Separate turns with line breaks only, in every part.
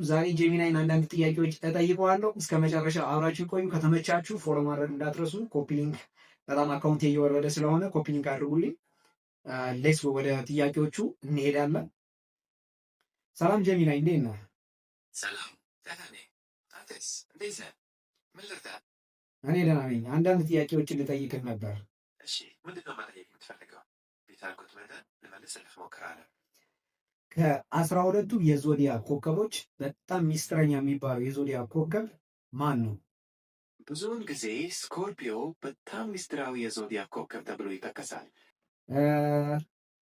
ዛሬ ጄሚናይን አንዳንድ ጥያቄዎች እጠይቀዋለሁ። እስከ መጨረሻው አብራችሁ ቆዩ። ከተመቻችሁ ፎሎ ማድረግ እንዳትረሱ። ኮፒ ሊንክ በጣም አካውንቴ እየወረደ ስለሆነ ኮፒ ሊንክ አድርጉልኝ። ሌትስ ወደ ጥያቄዎቹ እንሄዳለን። ሰላም ጄሚናይ፣ እንዴት ነህ?
ሰላም ደህና ነኝ። አንተስ እንዴት ነህ? ምን ልርዳህ?
እኔ ደህና ነኝ። አንዳንድ ጥያቄዎችን ልጠይቅህ ነበር።
እሺ፣ ምንድን ነው መጠየቅ የምትፈልገው? ቢታልኩት መጠን ልመልስልህ እሞክራለሁ።
ከ12ቱ የዞዲያክ ኮከቦች በጣም ሚስጥረኛ የሚባለው የዞዲያክ ኮከብ ማን ነው?
ብዙውን ጊዜ ስኮርፒዮ በጣም ሚስጥራዊ የዞዲያክ ኮከብ ተብሎ ይጠቀሳል።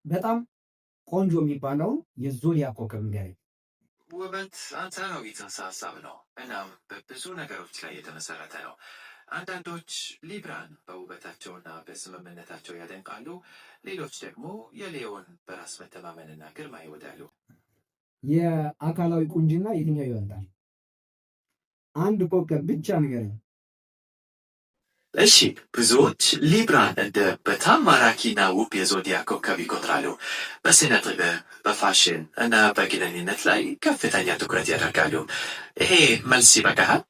በጣም ቆንጆ የሚባለው የዞዲያክ ኮከብ ንገረኝ።
ውበት አንጻራዊ ጽንሰ ሀሳብ ነው፣ እናም በብዙ ነገሮች ላይ የተመሰረተ ነው። አንዳንዶች ሊብራን በውበታቸውና በስምምነታቸው ያደንቃሉ፣ ሌሎች ደግሞ የሌዮን በራስ መተማመንና ግርማ ይወዳሉ።
የአካላዊ ቁንጅና የትኛው ይበልጣል? አንድ ኮከብ ብቻ ንገረኝ።
እሺ፣ ብዙዎች ሊብራን እንደ በጣም ማራኪና ውብ የዞዲያክ ኮከብ ይቆጥራሉ። በስነ ጥበብ፣ በፋሽን እና በግንኙነት ላይ ከፍተኛ ትኩረት ያደርጋሉ። ይሄ መልስ ይበቃሃል?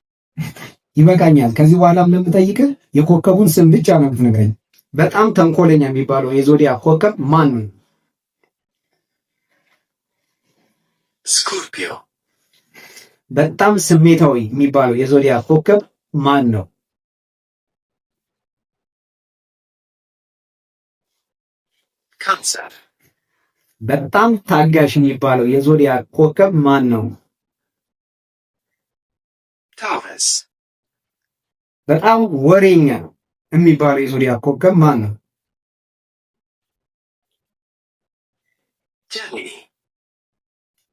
ይበቃኛል። ከዚህ በኋላም ለምጠይቅህ የኮከቡን ስም ብቻ ነው የምትነግረኝ። በጣም ተንኮለኛ የሚባለው የዞዲያክ ኮከብ ማን ነው?
ስኮርፒዮ።
በጣም ስሜታዊ የሚባለው የዞዲያክ ኮከብ ማን ነው?
ካንሰር።
በጣም ታጋሽ የሚባለው የዞዲያክ ኮከብ ማን ነው?
ታውረስ።
በጣም ወሬኛ የሚባለው የዞዲያክ ኮከብ ማን ነው?
ጀሚኒ።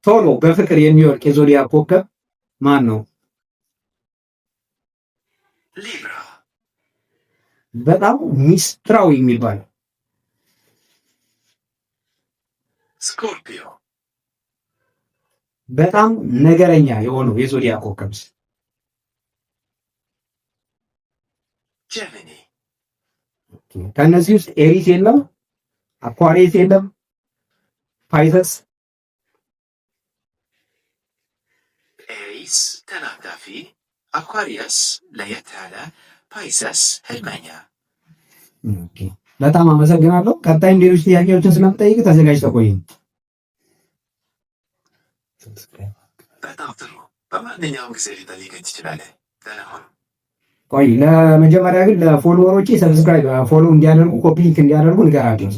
ቶሎ በፍቅር የሚወድቅ የዞዲያክ ኮከብ ማን ነው?
ሊብራ።
በጣም ሚስጥራዊ የሚባለው
ስኮርፒዮ።
በጣም ነገረኛ የሆነው የዞዲያክ ኮከብ
ጀሚኒ።
ከእነዚህ ውስጥ ኤሪስ የለም፣ አኳሪየስ የለም፣ ፓይሰስ።
ኤሪስ ተናዳፊ፣ አኳሪየስ ለየት ያለ፣ ፓይሰስ ህልመኛ።
በጣም አመሰግናለሁ። ቀጣይም ሌሎች ጥያቄዎችን ስለምጠይቅ ተዘጋጅተህ ቆይ።
በጣም ጥሩ። በማንኛውም ጊዜ ሊጠይቀኝ ትችላለህ። ደህና ሁን።
ቆይ ለመጀመሪያ ግን ለፎሎወሮቼ ሰብስክራይብ ፎሎ እንዲያደርጉ ኮፒ ሊንክ እንዲያደርጉ ንገራቸው።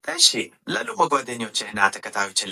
እሺ፣ ለሉ ጓደኞችህና ተከታዮችህ